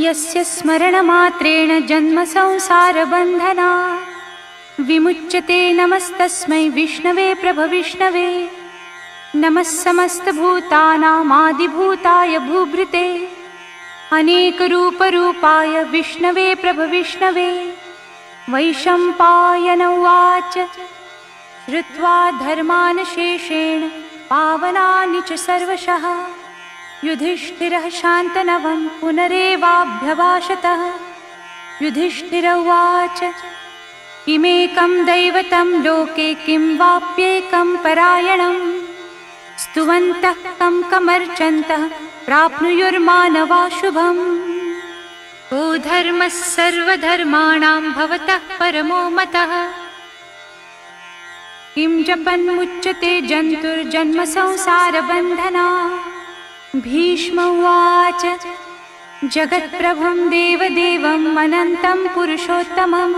यस्य स्मरणमात्रेण जन्म संसारबन्धना विमुच्यते। नमस्तस्मै विष्णवे प्रभविष्णवे। नमः समस्तभूतानामादिभूताय भूभृते अनेकरूपरूपाय विष्णवे प्रभविष्णवे। वैशम्पायन उवाच श्रुत्वा धर्मान् शेषेण पावनानि च सर्वशः युधिष्ठिरः शान्तनवं पुनरेवाभ्यभाषतः। युधिष्ठिर उवाच किमेकं दैवतं लोके किं वाप्येकं परायणं स्तुवन्तः कं कमर्चन्तः प्राप्नुयुर्मानवा शुभम्। को धर्मः सर्वधर्माणां भवतः परमो मतः किं जपन्मुच्यते जन्तुर्जन्म संसारबन्धना। भीष्म उवाच जगत्प्रभुं देवदेवम् अनन्तं पुरुषोत्तमं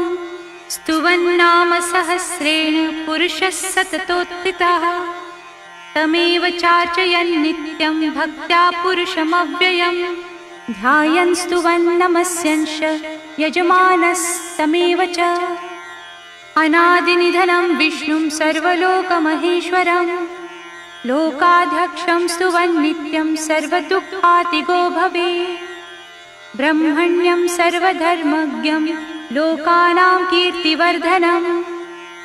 स्तुवन्नाम सहस्रेण पुरुषः सततोत्थितः। तमेव चार्चयन् नित्यं भक्त्या पुरुषमव्ययम् ध्यायन् स्तुवन् नमस्यंश यजमानस्तमेव च। अनादिनिधनं विष्णुं सर्वलोकमहेश्वरं लोकाध्यक्षं स्तुवन् नित्यं सर्वदुःखातिगो भवेत्। ब्रह्मण्यं सर्वधर्मज्ञं लोकानां कीर्तिवर्धनं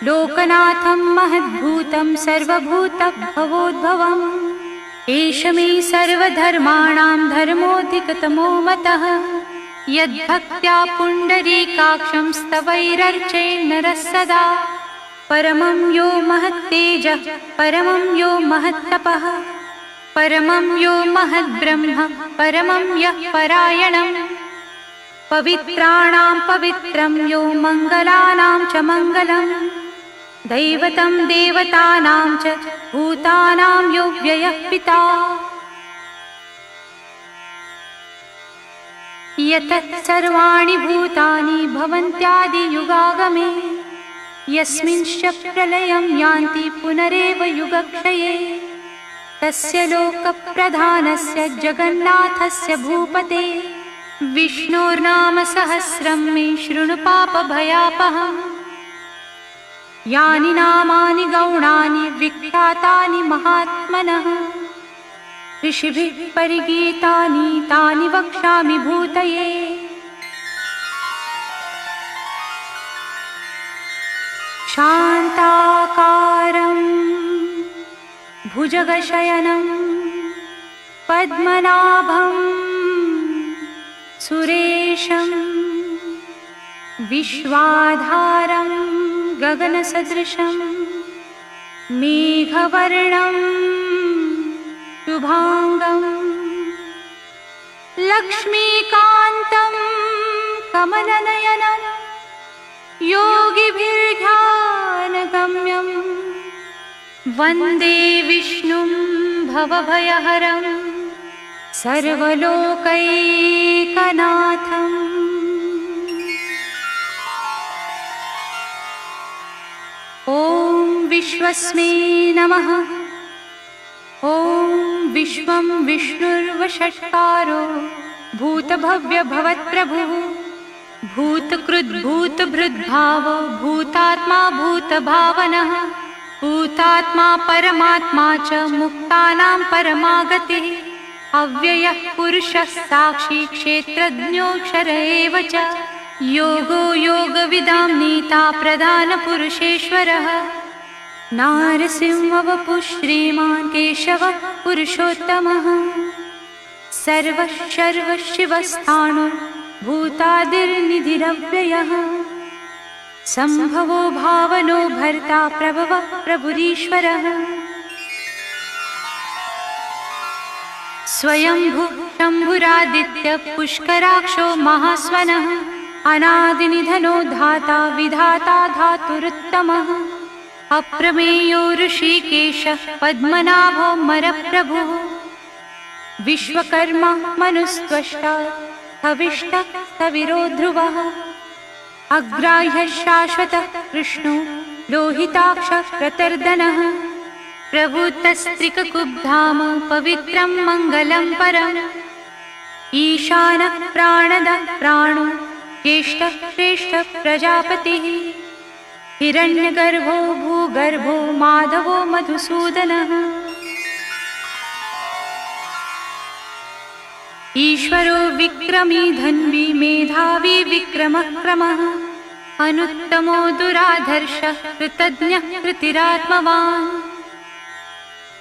लोकनाथं महद्भूतं सर्वभूतभवोद्भवम्। एष मे सर्वधर्माणां धर्मोऽधिकतमो मतः यद्भक्त्या पुण्डरीकाक्षं स्तवैरर्चयेन्नरः सदा। परमं यो महत्तेजः परमं यो महत्तपः परमं यो महद्ब्रह्म परमं यः परायणम्। पवित्राणां पवित्रं यो मङ्गलानां च मङ्गलम् दैवतं देवतानां च भूतानां यो व्ययः पिता। यतः सर्वाणि भूतानि भवन्त्यादियुगागमे यस्मिंश्च प्रलयं यान्ति पुनरेव युगक्षये। तस्य लोकप्रधानस्य जगन्नाथस्य भूपते विष्णोर्नाम सहस्रं मे शृणु पापभयापहम्। यानि नामानि गौणानि विख्यातानि महात्मनः ऋषिभिः परिगीतानि तानि वक्ष्यामि भूतये। शान्ताकारं भुजगशयनं पद्मनाभं सुरेशं विश्वाधारं गगनसदृशं मेघवर्णं शुभांगं लक्ष्मीकान्तं कमलनयनं योगिभिर्ध्यानगम्यं वन्दे विष्णुं भवभयहरं सर्वलोकैकनाथम्। ॐ विश्वस्मै नमः। ॐ विश्वं विष्णुर्वषट्कारो भूतभव्यभवत्प्रभुः भूतकृद्भूतभृद्भावो भूतात्मा भूतभावनः भूतात्मा परमात्मा च मुक्तानां परमागतिः अव्ययः पुरुषः साक्षी क्षेत्रज्ञोऽक्षर एव च योगो योगविदां नीता प्रधानपुरुषेश्वरः नारसिंहवपुः श्रीमान् केशवः पुरुषोत्तमः सर्वः सर्वशिवस्थाणो भूतादिर्निधिरव्ययः संभवो भावनो भर्ता प्रभवः प्रभुरीश्वरः स्वयंभुः शम्भुरादित्य पुष्कराक्षो महास्वनः अनादिनिधनो धाता विधाता धातुरुत्तमः अप्रमेयो ऋषिकेशः पद्मनाभो मरप्रभुः विश्वकर्मा मनुस्त्वष्टा हविष्ठः स्थविरो ध्रुवः अग्राह्यः शाश्वतः कृष्णो लोहिताक्षः प्रतर्दनः प्रभूतस्त्रिककुब्धाम पवित्रं मङ्गलं परम् ईशानः प्राणदः प्राणो ज्येष्ठः श्रेष्ठः प्रजापतिः हिरण्यगर्भो भूगर्भो माधवो मधुसूदनः ईश्वरो विक्रमी धन्वी मेधावी विक्रमः क्रमः अनुत्तमो दुराधर्षः कृतज्ञः कृतिरात्मवान्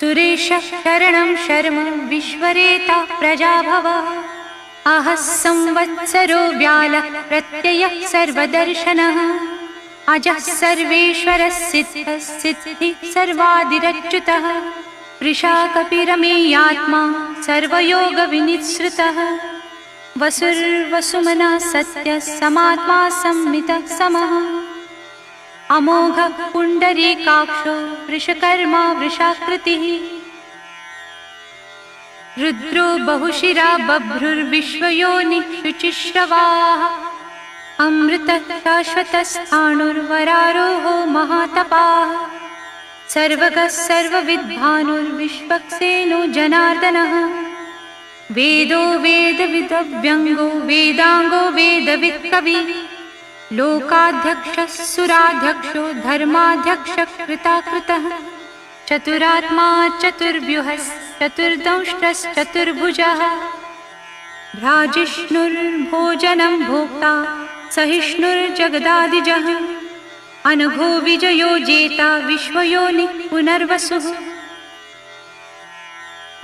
सुरेशः शरणं शर्म विश्वरेता प्रजाभवः अहः संवत्सरो व्यालः प्रत्ययः सर्वदर्शनः अजः सर्वेश्वरः सिद्धः सिद्धिः सर्वादिरच्युतः वृषा कपिरमेयात्मा सर्वयोगविनिःसृतः वसुर्वसुमनः सत्यः समात्मा संमितः समः अमोघः पुण्डरीकाक्षो वृषकर्मा वृषाकृतिः रुद्रो बहुशिरा बभ्रुर्विश्वयोनिः शुचिश्रवाः अमृतः शाश्वतस्थाणुर्वरारोहो महातपाः सर्वगः सर्वविद्भानुर्विश्वक्सेनो जनार्दनः वेदो वेदविदव्यङ्गो वेदाङ्गो वेदवित्कविः लोकाध्यक्षः सुराध्यक्षो धर्माध्यक्षः कृताकृतः चतुरात्मा चतुर्व्यूहश्चतुर्दंष्ट्रश्चतुर्भुजः भ्राजिष्णुर्भोजनं भोक्ता सहिष्णुर्जगदादिजः अनघो विजयो जेता विश्वयोनिः पुनर्वसुः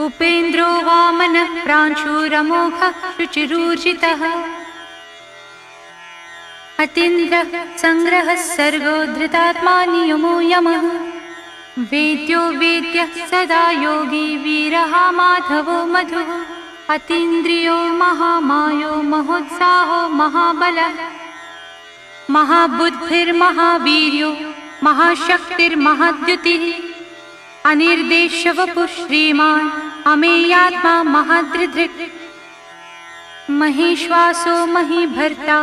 उपेन्द्रो वामनः प्रांशुरमोघः शुचिरूर्जितः अतीन्द्रः संग्रहः सर्गो धृतात्मा नियमो यमः वेद्यो वेद्यः सदा योगी वीरः माधवो मधुः अतीन्द्रियो महामायो महोत्साहो महाबलः महाबुद्धिर्महावीर्यो महाशक्तिर्महाद्युतिः अनिर्देश्यवपुः श्रीमान् अमेयात्मा महादृधृक् महीश्वासो महीभर्ता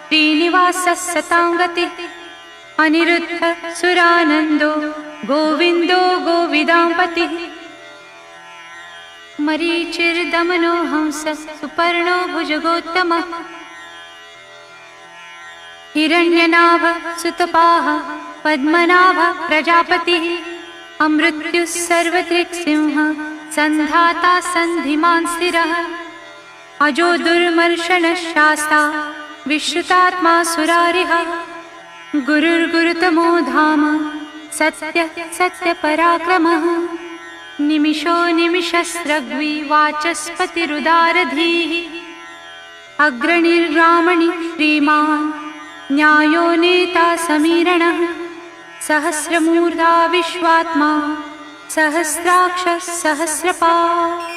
श्रीनिवासः सताङ्गतिः अनिरुद्धः सुरानन्दो गोविन्दो गोविदाम्पतिः मरीचिर्दमनो हंसः सुपर्णो भुजगोत्तमः हिरण्यनाभः सुतपाः पद्मनाभः प्रजापतिः अमृत्युः सर्वदृक्सिंहः सन्धाता सन्धिमान् स्थिरः अजो दुर्मर्शनः शास्ता विश्रुतात्मा सुरारिः गुरुर्गुरुतमो धाम सत्यः सत्यपराक्रमः निमिषो निमिषस्रग्वी वाचस्पतिरुदारधीः अग्रणिर्रामणि श्रीमान् न्यायो नेता समीरणः सहस्रमूर्धा विश्वात्मा सहस्राक्षः सहस्रपात्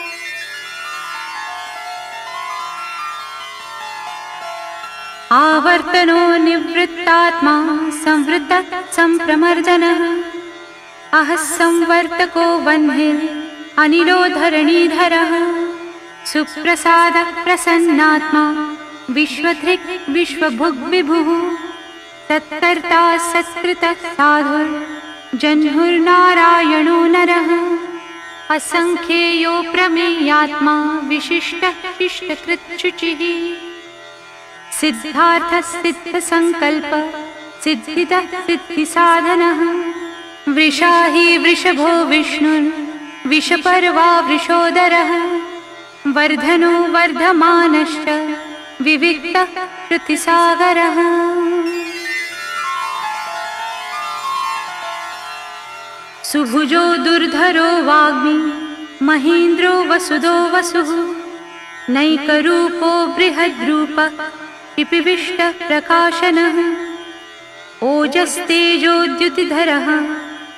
आवर्तनो निवृत्तात्मा संवृत्तः संप्रमर्दनः अहः संवर्तको वह्निः अनिलो धरणीधरः सुप्रसादः प्रसन्नात्मा विश्वधृक् विश्वभुग् विभुः सत्कर्ता सत्कृतः साधुर्जह्नुर्नारायणो नरः असंख्येयो प्रमेयात्मा विशिष्टः शिष्टकृच्छुचिः सिद्धार्थः सिद्धसंकल्पः सिद्धिदः सिद्धिसाधनः वृषा हि वृषभो विष्णुर्विषपर्वा वृषोदरः वर्धनो वर्धमानश्च विविक्तः श्रुतिसागरः सुभुजो दुर्धरो वाग्मी महीन्द्रो वसुदो वसुः नैकरूपो बृहद्रूपः पिपिविष्टः प्रकाशनः ओजस्तेजोद्युतिधरः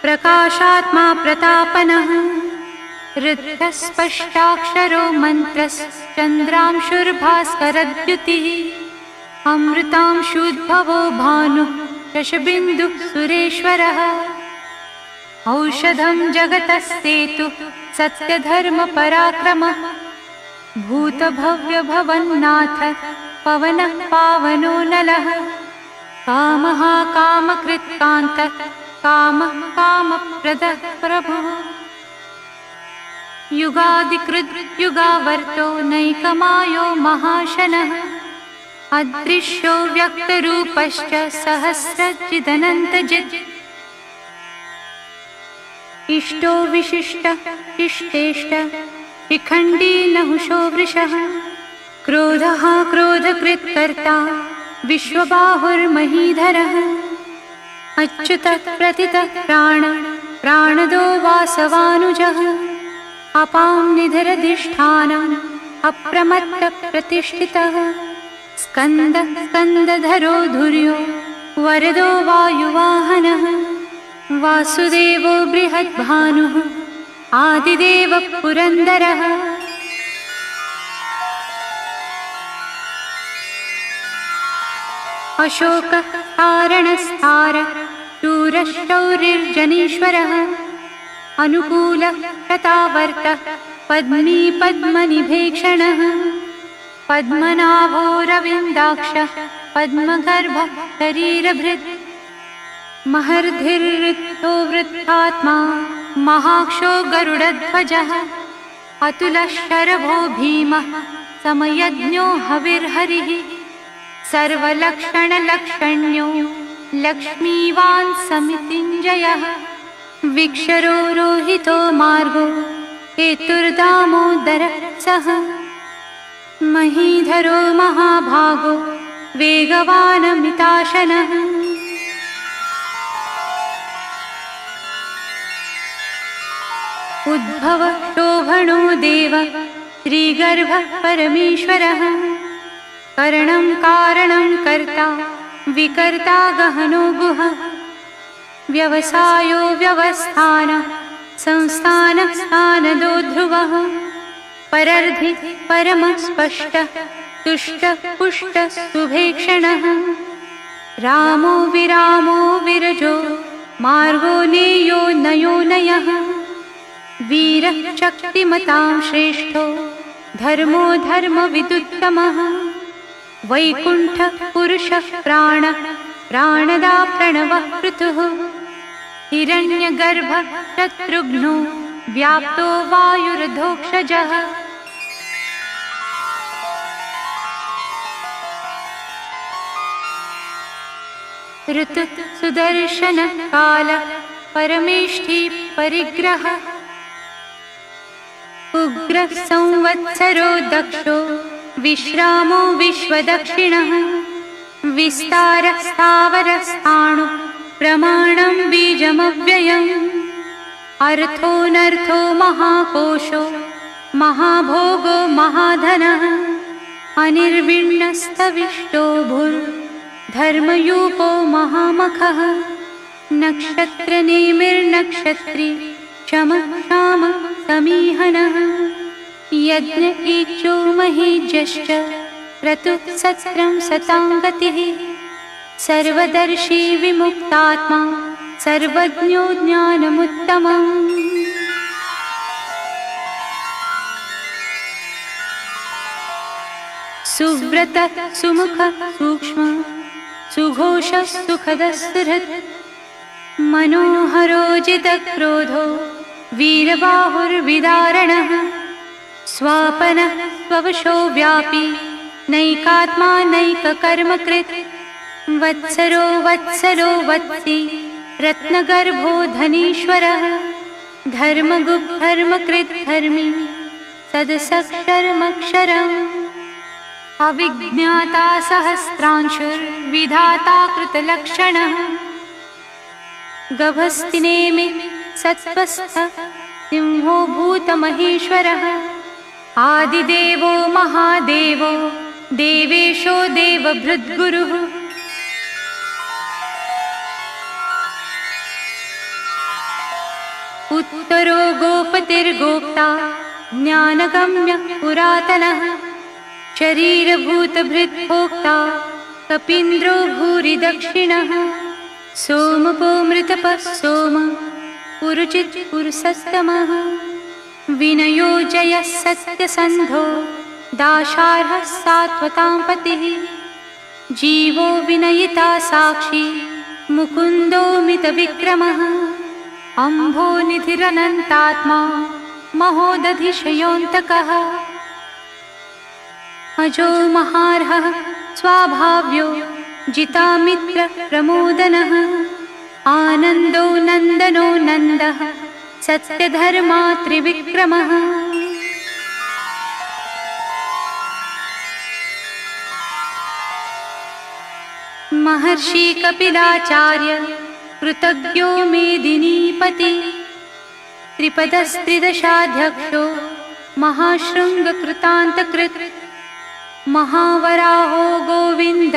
प्रकाशात्मा प्रतापनः ऋद्धस्पष्टाक्षरो मन्त्रश्चन्द्रांशुर्भास्करद्युतिः अमृतांशुद्भवो भानुः शशबिन्दुः सुरेश्वरः औषधं जगतस्तेतुः सत्यधर्मपराक्रमः भूतभव्यभवन्नाथ पवनः पावनो नलः कामः कामकृत्कान्तः कामः कामप्रदः प्रभुः युगादिकृद् युगावर्तो नैकमायो महाशनः अदृश्यो व्यक्तरूपश्च सहस्रचिदनन्तजित् इष्टो विशिष्ट इष्टेष्ट शिखण्डी नहुषो वृषः क्रोधः क्रोधकृत्कर्ता विश्वबाहुर्महीधरः अच्युतः प्रतितः प्राणदो वासवानुजः अपां निधिरधिष्ठानम् अप्रमत्तप्रतिष्ठितः स्कन्दधरो धुर्यो वरदो वायुवाहनः वासुदेवो बृहद्भानुः आदिदेवः पुरन्दरः अशोकः कारणस्तारः शूरशौर्यर्जनीश्वरः अनुकूलः शतावर्तः पद्मी पद्मनिभेक्षणः पद्मनाभो रविन्दाक्षः पद्मगर्भः शरीरभृत् महर्धिर्वृत्तो वृत्तात्मा महाक्षो गरुडध्वजः अतुलशरभो भीमः समयज्ञो हविर्हरिः सर्वलक्षणलक्षण्यो लक्ष्मीवान् समितिञ्जयः विक्षरो रोहितो मार्गो हेतुर्दामोदरः सः महीधरो महाभागो वेगवानमिताशनः उद्भवः शोभनो देव श्रीगर्भः परमेश्वरः करणं कारणं कर्ता विकर्ता गहनो गुहः व्यवसायो व्यवस्थानः संस्थानः स्थानदो ध्रुवः परर्धि परमः स्पष्टः तुष्टः पुष्टः सुभेक्षणः रामो विरामो विरजो मार्गो नेयो नयो नयः वीरः शक्तिमतां श्रेष्ठो धर्मो धर्मविदुत्तमः वैकुण्ठः पुरुषः प्राणदा प्रणवः पृथुः हिरण्यगर्भः शत्रुघ्नो व्याप्तो वायुरधोक्षजः ऋतुः सुदर्शनः कालः परमेष्ठी परिग्रहः उग्रः संवत्सरो दक्षो विश्रामो विश्वदक्षिणः विस्तारः स्थावरस्थाणुः प्रमाणं बीजमव्ययम् अर्थोऽनर्थो महाकोशो महाभोगो महाधनः अनिर्विण्णस्तविष्टो भूर्धर्मयूपो महामखः नक्षत्रनेमिर्नक्षत्री क्षमः क्षामः समीहनः यज्ञ ईक्षो महीज्यश्च क्रतुः सत्रं सतां गतिः सर्वदर्शी विमुक्तात्मा सर्वज्ञो ज्ञानमुत्तमम् सुव्रतः सुमुखः सूक्ष्मः सुघोषः सुखदः सुहृत् मनोहरो जितक्रोधो वीरबाहुर्विदारणः स्वापनः स्ववशो व्यापी नैकात्मा नैककर्मकृत् वत्सरो वत्सी रत्नगर्भो धनीश्वरः धर्मगुप्धर्मकृत् धर्मी सदसक्षरमक्षरम् अविज्ञाता सहस्रांशुर्विधाता कृतलक्षणः गभस्तिनेमि सत्त्वस्थः सिंहो भूतमहेश्वरः आदिदेवो महादेवो देवेशो देवभृद्गुरुः उत्तरो गोपतिर्गोप्ता ज्ञानगम्यः पुरातनः शरीरभूतभृद्भोक्ता कपीन्द्रो भूरि दक्षिणः सोमपोमृतपः सोम पुरुचित् पुरुषस्तमः विनयो जयः सत्यसन्धो दाशार्हः सात्वतां पतिः जीवो विनयिता साक्षी मुकुन्दो मितविक्रमः अम्भो निधिरनन्तात्मा महोदधिशयोऽन्तकः अजो महार्हः स्वाभाव्यो जितामित्र प्रमोदनः आनन्दो नन्दनो नन्दः सत्यधर्मा त्रिविक्रमः महर्षि कपिलाचार्य कृतज्ञो मेदिनीपति त्रिपदस्त्रिदशाध्यक्षो महाशृङ्गकृतान्तकृत् महावराहो गोविन्द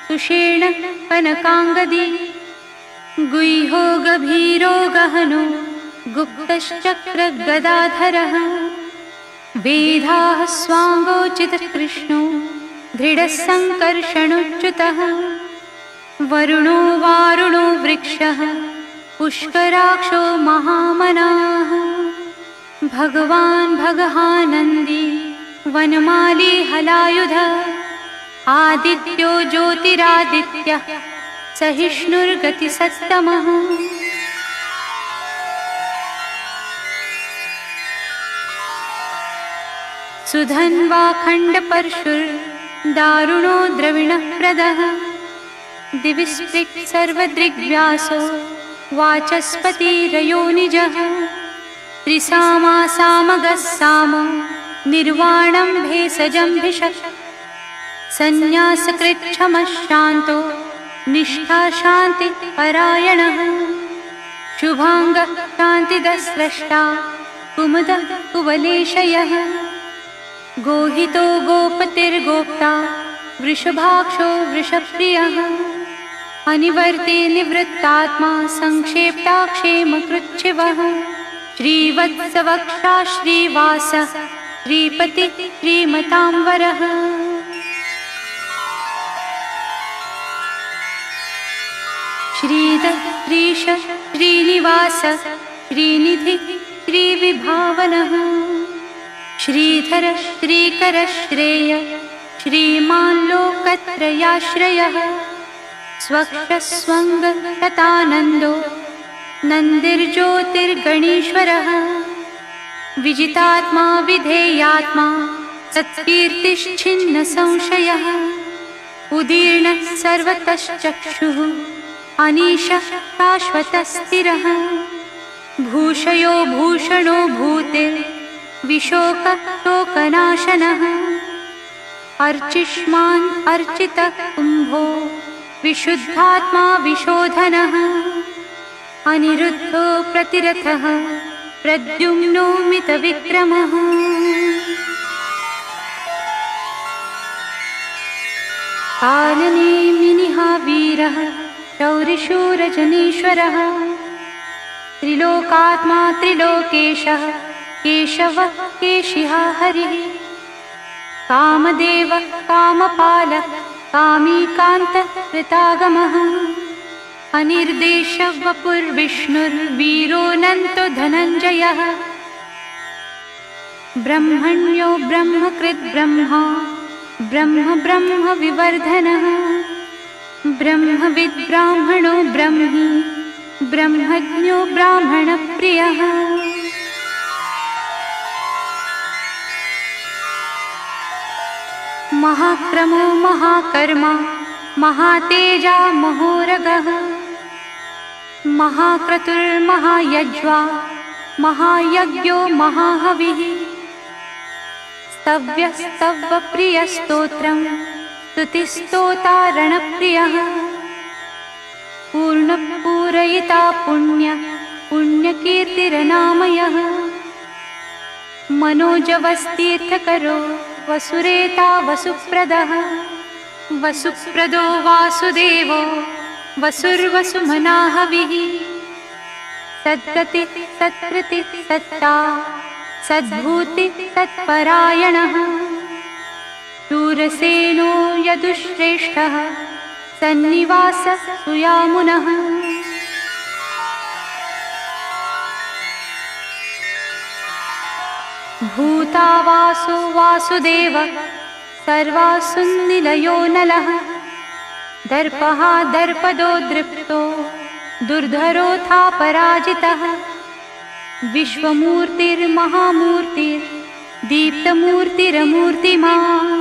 सुषेण कनकाङ्गदी गुह्यो गभीरो गहनो गुप्तश्चक्रगदाधरः वेदाः स्वाङ्गोचितकृष्णो दृढः सङ्कर्षणोच्युतः वरुणो वारुणो वृक्षः पुष्कराक्षो महामनाः भगवान् भगहानन्दी वनमाली हलायुध आदित्यो ज्योतिरादित्यः सहिष्णुर्गतिसत्तमः सुधन्वा खण्डपरशुर्दारुणो द्रविणः प्रदः दिविस्पृक् सर्वदृग्व्यासो वाचस्पतिरयोनिजः त्रिसामासामगः सामो निर्वाणं भेषजं भिषक् सन्न्यासकृच्छमः शान्तो निष्ठा शान्तिपरायणः शुभाङ्गः शान्तिदः स्रष्टा कुमुदः कुवलेशयः गोहितो गोपतिर्गोप्ता वृषभाक्षो वृषप्रियः अनिवर्ते निवृत्तात्मा संक्षेप्ता क्षेमकृच्छिवः श्रीवत्सवक्षा श्रीवासः श्रीपति श्रीमतांवरः श्रीधर श्रीश श्रीनिवास श्रीनिधि श्रीविभावनः श्रीधर श्रीकर श्रेय श्रीमान् लोकत्रयाश्रयः स्वक्षस्वङ्गशतानन्दो नन्दिर्ज्योतिर्गणेश्वरः विजितात्मा विधेयात्मा सत्कीर्तिश्छिन्न संशयः उदीर्णः सर्वतश्चक्षुः अनीशः शाश्वतस्थिरः भूषयो भूषणो भूतिर्विशोकशोकनाशनः अर्चिष्मान् अर्चितः कुम्भो विशुद्धात्मा विशोधनः अनिरुद्धो प्रतिरथः प्रद्युम्नो मितविक्रमः कालनेमिनिः वीरः शौरिशूरजनीश्वरः त्रिलोकात्मा त्रिलोकेशः केशवः केशिः हरिः कामदेवः कामपालः कामीकान्तः कृतागमः अनिर्देशः वपुर्विष्णुर्वीरोऽनन्तो धनञ्जयः ब्रह्मण्यो ब्रह्मकृद् ब्रह्मा ब्रह्म ब्रह्म विवर्धनः ब्रह्मविद् ब्राह्मणो ब्रह्मी ब्रह्मज्ञो ब्राह्मणप्रियः महाक्रमो महाकर्मा महातेजा महोरगः महाक्रतुर्महायज्वा महायज्ञो महाहविः स्तव्यस्तव्यप्रियस्तोत्रं स्तुतिस्तोतारणप्रियः पूर्णपूरयिता पुण्यकीर्तिरनामयः मनोजवस्तीर्थकरो वसुरेता वसुप्रदः वसुप्रदो वासुदेवो वसुर्वसुमनाहविः सद्गति सत्कृति सत्ता सद्भूति तत्परायणः शूरसेनो यदुश्रेष्ठः सन्निवासः सुयामुनः भूतावासो वासुदेवः सर्वासुन्निलयो नलः दर्पः दर्पदो दृप्तो दुर्धरोऽथा पराजितः विश्वमूर्तिर्महामूर्तिर्दीप्तमूर्तिरमूर्तिमान्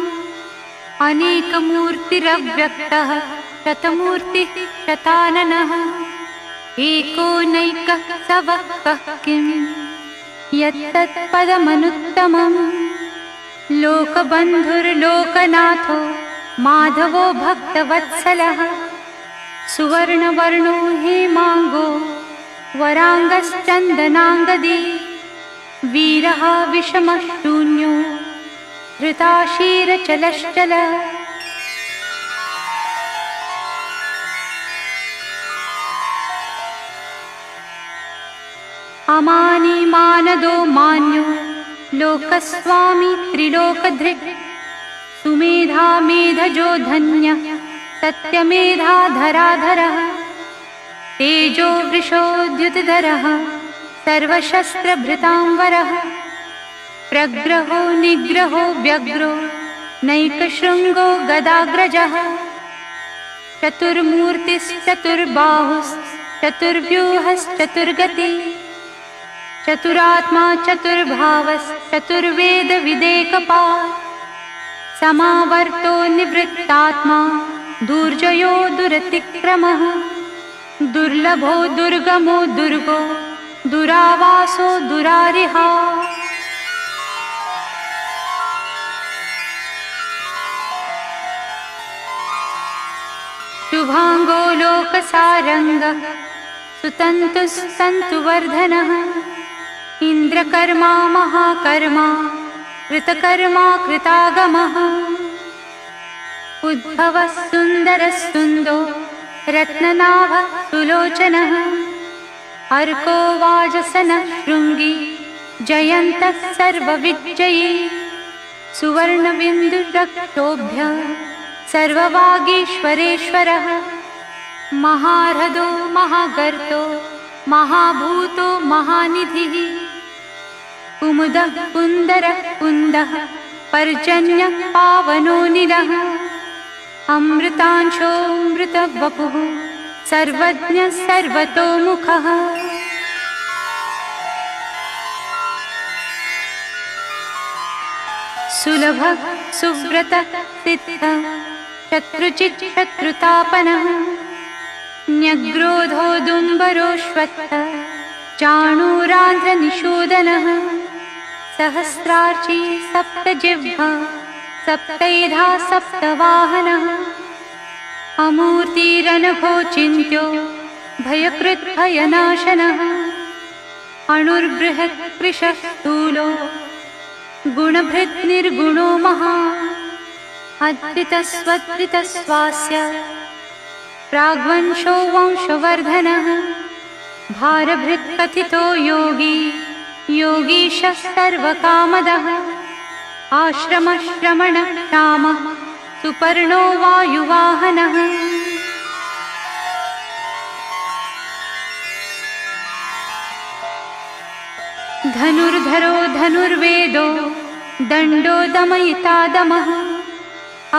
अनेकमूर्तिरव्यक्तः शतमूर्तिः शताननः एकोनैकः स वक्तः किं यत्तत्पदमनुत्तमम् लोकबन्धुर्लोकनाथो माधवो भक्तवत्सलः सुवर्णवर्णो हेमाङ्गो वराङ्गश्चन्दनाङ्गदी वीरः विषमशून्यो धृताशीरचलश्चल अमानी मानदो मान्यो लोकस्वामी त्रिलोकधृक् सुमेधा मेधजो धन्यः सत्यमेधाधराधरः तेजो वृषोद्युतिधरः सर्वशस्त्रभृतांवरः प्रग्रहो निग्रहो व्यग्रो नैकशृङ्गो गदाग्रजः चतुर्मूर्तिश्चतुर्बाहुश्चतुर्व्यूहश्चतुर्गतिः चतुरात्मा चतुर्भावश्चतुर्वेदविदेकपात् समावर्तो निवृत्तात्मा दुर्जयो दुरतिक्रमः दुर्लभो दुर्गमो दुर्गो दुरावासो दुरारिहा शुभांगो लोकसारंगः सुतन्तुस्तन्तुवर्धनः इन्द्रकर्मा महाकर्मा कृतकर्मा कृतागमः उद्भवः सुन्दरः सुन्दो रत्ननाभः सुलोचनः अर्को वाजसनः शृङ्गी जयन्तः सर्वविजयी सुवर्णबिन्दुरक्षोभ्यः सर्ववागीश्वरेश्वरः महारथो महागर्तो महाभूतो महानिधिः कुमुदः कुन्दरः कुन्दः पर्जन्यः पावनोऽनिलः अमृतांशोऽमृतवपुः सर्वज्ञः सर्वतोमुखः सुलभः सुव्रतः सिद्धः शत्रुचित् शत्रुतापनः न्यग्रोधो दुम्बरोऽश्वत्थः चाणूरान्ध्रनिषूदनः सहस्रार्ची सप्तजिह्वा सप्तैधा सप्तवाहनः अमूर्तिरनघो चिन्त्यो भयकृद्भयनाशनः अणुर्बृहत् कृशः स्थूलो गुणभृद्निर्गुणो महान् अद्रितस्वद्रितस्वास्य प्राग्वंशो वंशवर्धनः भारभृत्कथितो योगी योगीशः सर्वकामदः आश्रमश्रमणः श्यामः सुपर्णो वायुवाहनः धनुर्धरो धनुर्वेदो दण्डो दमयिता दमः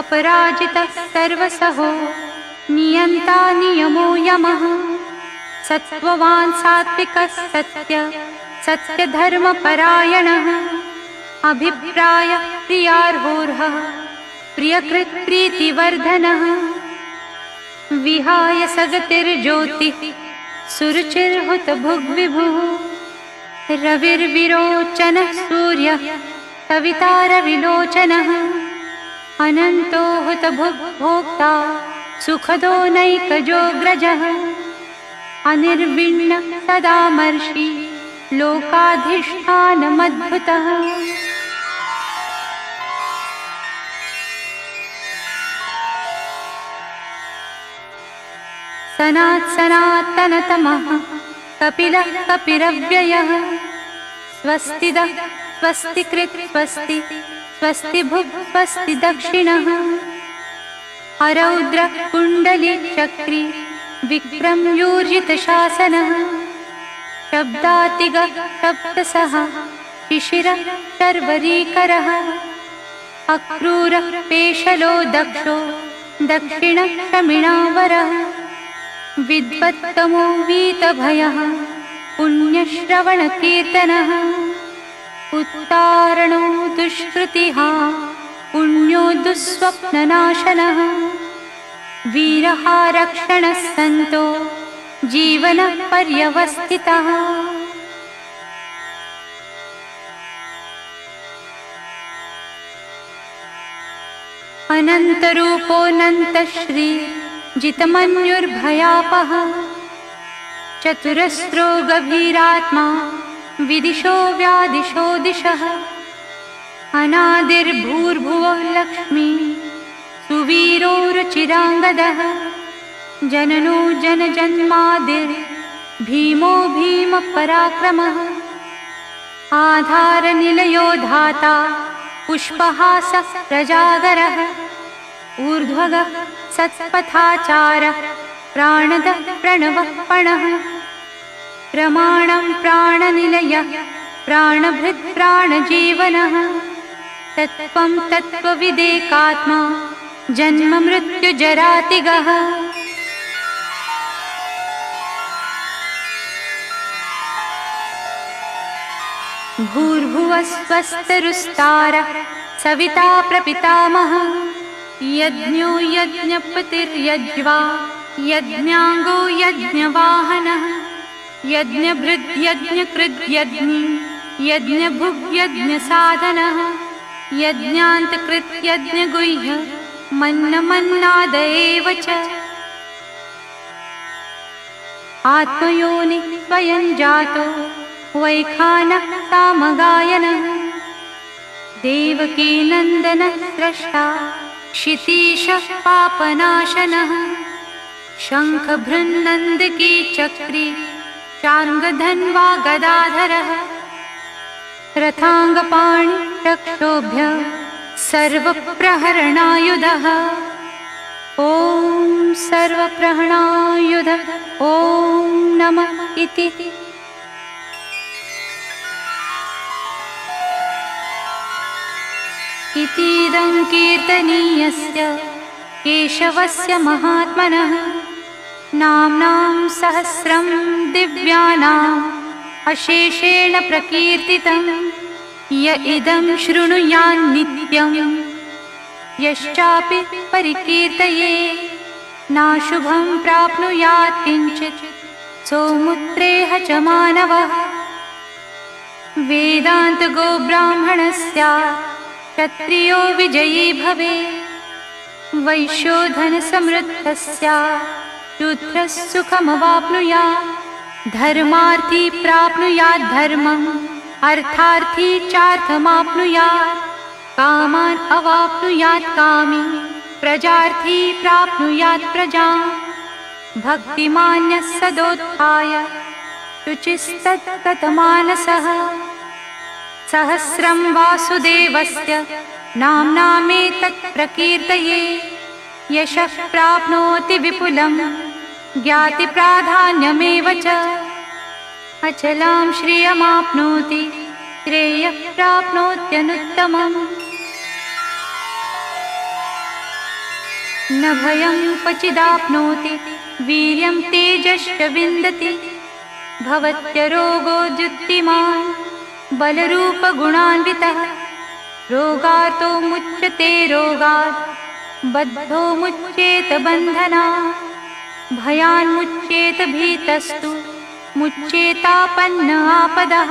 अपराजितः सर्वसहो नियन्ता नियमो यमः सत्त्ववान् सात्विकः सत्यधर्मपरायणः अभिप्रायः प्रियार्होर्हः प्रियकृत् प्रीतिवर्धनः विहाय सगतिर्ज्योतिः सुरुचिर्हुतभुग्विभुः रविर्विरोचनः सूर्यः सवितारविलोचनः अनन्तो हुतभुग्भोक्ता सुखदो नैकजोऽग्रजः अनिर्विण्णः सदामर्षि लोकाधिष्ठानमद्भुतः सनातनतमः कपिलः कपिरव्ययः स्वस्तिदः स्वस्तिकृत् स्वस्ति स्वस्तिभुक् स्वस्ति दक्षिणः अरौद्रः कुण्डलीचक्री विक्रम्यूर्जितशासनः शब्दातिगः शब्दसः शिशिरः शर्वरीकरः अक्रूरः पेशलो दक्षो दक्षिणः शमिणावरः विद्वत्तमो वीतभयः पुण्यश्रवणकीर्तनः उत्तारणो दुष्कृतिः पुण्यो दुःस्वप्ननाशनः वीरः रक्षणः सन्तो जीवनः पर्यवस्थितः। अनन्तरूपोऽनन्तश्री जितमन्युर्भयापः चतुरस्रो गभीरात्मा विदिशो व्यादिशो दिशः अनादिर्भूर्भुवः लक्ष्मी सुवीरो रुचिराङ्गदः जननो जनजन्मादिर्भीमो भीमपराक्रमः आधारनिलयो धाता पुष्पहासः प्रजागरः ऊर्ध्वगः सत्पथाचारः प्राणदः प्रणवः पणः प्रमाणं प्राणनिलयः प्राणभृत् प्राणजीवनः तत्त्वं तत्त्वविदेकात्मा जन्म मृत्युजरातिगः भूर्भुवः स्वस्तरुस्तारः सविता प्रपितामहः यज्ञो यज्ञपतिर्यज्वा यज्ञाङ्गो यज्ञवाहनः यज्ञभृद्यज्ञकृद्यज्ञी यज्ञभुग्यज्ञसाधनः यज्ञान्तकृत्यज्ञगुह्य मन्नमन्नाद एव च आत्मयोनि स्वयं जातो वैखानः सामगायनः देवकी नन्दनः स्रष्टा क्षितीशः पापनाशनः शङ्खभृन्नन्दकी चक्री चाङ्गधन्वा गदाधरः रथाङ्गपाणि रक्षोभ्य सर्वप्रहरणायुधः ॐ सर्वप्रहरणायुध ॐ नमः इति। इतीदं कीर्तनीयस्य केशवस्य महात्मनः नाम्नां सहस्रं दिव्यानाम् अशेषेण प्रकीर्तितं य इदं शृणुयान्नित्यं यश्चापि परिकीर्तये नाशुभं प्राप्नुयात् किञ्चित् सौमुत्रेह च मानवः वेदान्तगो ब्राह्मणस्यात् क्षत्रियो विजयी भवेत् वैश्यो धनसमृद्धस्यात् शूद्रः सुखमवाप्नुयात् धर्मार्थी प्राप्नुयात् धर्मम् अर्थार्थी चार्थमाप्नुयात् कामान् अवाप्नुयात् कामी प्रजार्थी प्राप्नुयात् प्रजाम् भक्तिमान्यः सदोत्थाय शुचिस्तत्कतमानसः सहस्रं वासुदेवस्य नाम्नामेतत् प्रकीर्तये यशः प्राप्नोति विपुलं ज्ञातिप्राधान्यमेव च अचलां श्रियमाप्नोति श्रेयः प्राप्नोत्यनुत्तमम् न भयं क्वचिदाप्नोति वीर्यं तेजश्च विन्दति भवत्यरोगो द्युतिमान् बलरूपगुणान्वितः रोगार्तो मुच्यते रोगात् बद्धो मुच्येत बन्धनात् भयान्मुच्येत भीतस्तु मुच्येतापन्न आपदः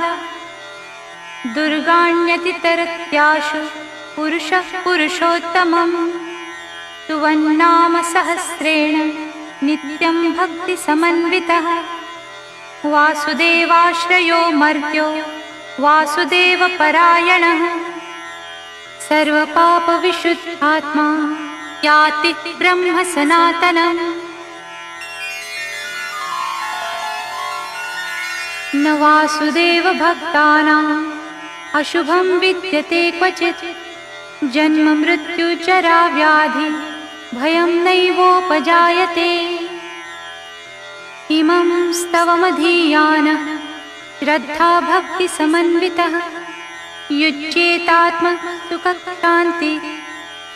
दुर्गाण्यतितरत्याशु पुरुषः पुरुषोत्तमम् सुवन्नाम सहस्रेण नित्यं भक्तिसमन्वितः वासुदेवाश्रयो मर्त्यो वासुदेवपरायणः सर्वपापविशुद्धात्मा याति ब्रह्म सनातनम् न वासुदेवभक्तानाम् अशुभं विद्यते क्वचित् जन्म मृत्युचरा व्याधि भयं नैवोपजायते इमं स्तवमधीयानः श्रद्धा भक्तिसमन्वितः युज्येतात्म सुखशान्ति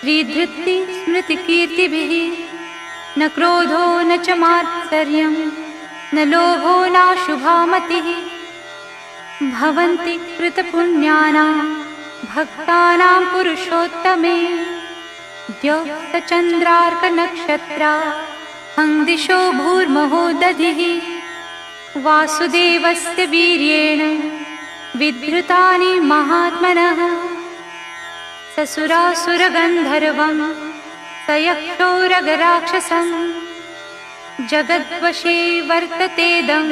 श्रीधृति स्मृतिकीर्तिभिः न क्रोधो न च मात्सर्यं न लोभो नाशुभा मतिः भवन्ति कृतपुण्यानां भक्तानां पुरुषोत्तमे द्योतचन्द्रार्कनक्षत्रा हंदिशो भूर्महो दधिः वासुदेवस्य वीर्येण विधृतानि महात्मनः ससुरासुरगन्धर्वं सयक्षोरगराक्षसं जगद्वशे वर्ततेदं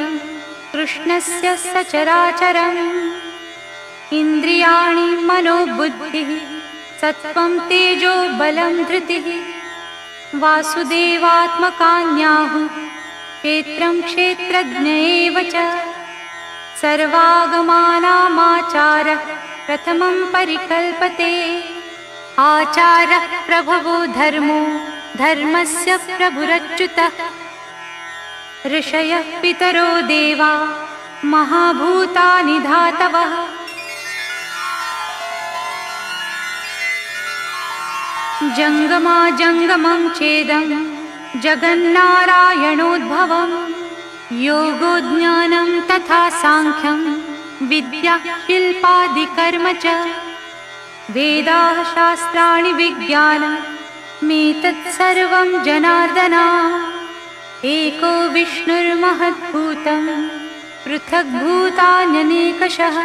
कृष्णस्य सचराचरम् इन्द्रियाणि मनोबुद्धिः सत्त्वं तेजो बलं धृतिः वासुदेवात्मकान्याहुः क्षेत्रं क्षेत्रज्ञ एव च सर्वागमानामाचारः प्रथमं परिकल्पते आचारः प्रभवो धर्मो धर्मस्य प्रभुरच्युतः ऋषयः पितरो देवा महाभूतानि धातवः जङ्गमाजङ्गमं चेदं जगन्नारायणोद्भवं योगो ज्ञानं तथा साङ्ख्यं विद्या शिल्पादिकर्म च वेदाः शास्त्राणि विज्ञानमेतत् सर्वं जनार्दना एको विष्णुर्महद्भूतं पृथग्भूतान्यनेकशः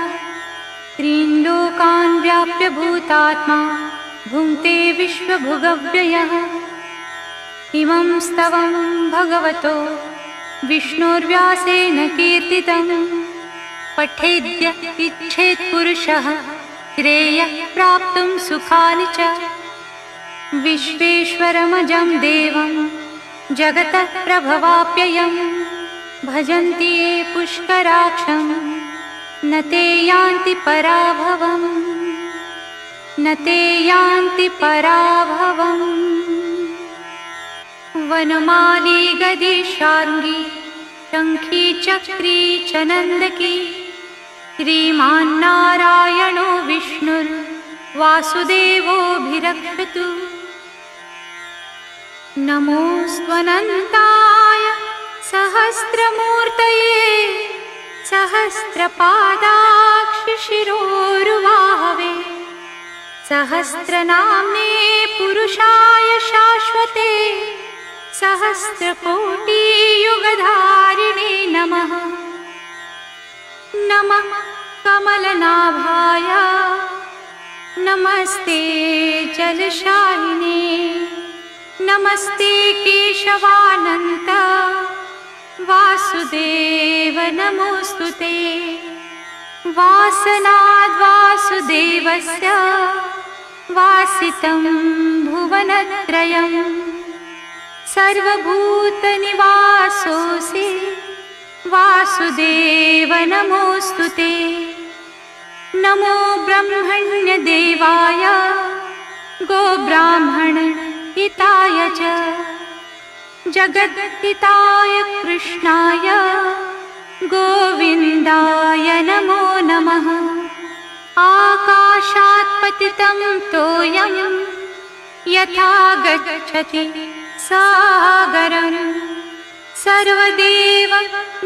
त्रीन् लोकान् व्याप्य भूतात्मा भुङ्क्ते विश्वभुगव्ययः इमं स्तवं भगवतो विष्णोर्व्यासेन कीर्तितं पठेद्य इच्छेत् पुरुषः श्रेयः प्राप्तुं सुखानि च विश्वेश्वरमजं देवं जगतः प्रभवाप्ययं भजन्ति ये पुष्कराक्षं न ते यान्ति पराभवम् न ते यान्ति पराभवम् वनमाली गदी शार्ङ्गी शङ्खी चक्री च नन्दकी श्रीमान्नारायणो विष्णुर्वासुदेवोऽभिरक्षतु नमोऽस्त्वनन्ताय सहस्रमूर्तये सहस्रपादाक्षशिरोरुबाहवे सहस्रनाम्ने पुरुषाय शाश्वते सहस्रकोटियुगधारिणे नमः नमः कमलनाभाय नमस्ते जलशालिने नमस्ते केशवानन्त वासुदेव नमोऽस्तु ते वासनाद्वासुदेवस्य वासितं भुवनत्रयं सर्वभूतनिवासोऽसि वासुदेव नमोऽस्तु ते नमो ब्रह्मण्यदेवाय गोब्राह्मणहिताय च जगद्हिताय कृष्णाय गोविन्दाय नमो नमः आकाशात् पतितं तोयं यथा गच्छति सागरं सर्वदेव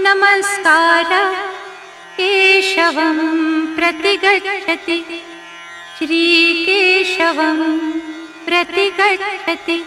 नमस्कार केशवं प्रतिगच्छति श्रीकेशवं प्रतिगच्छति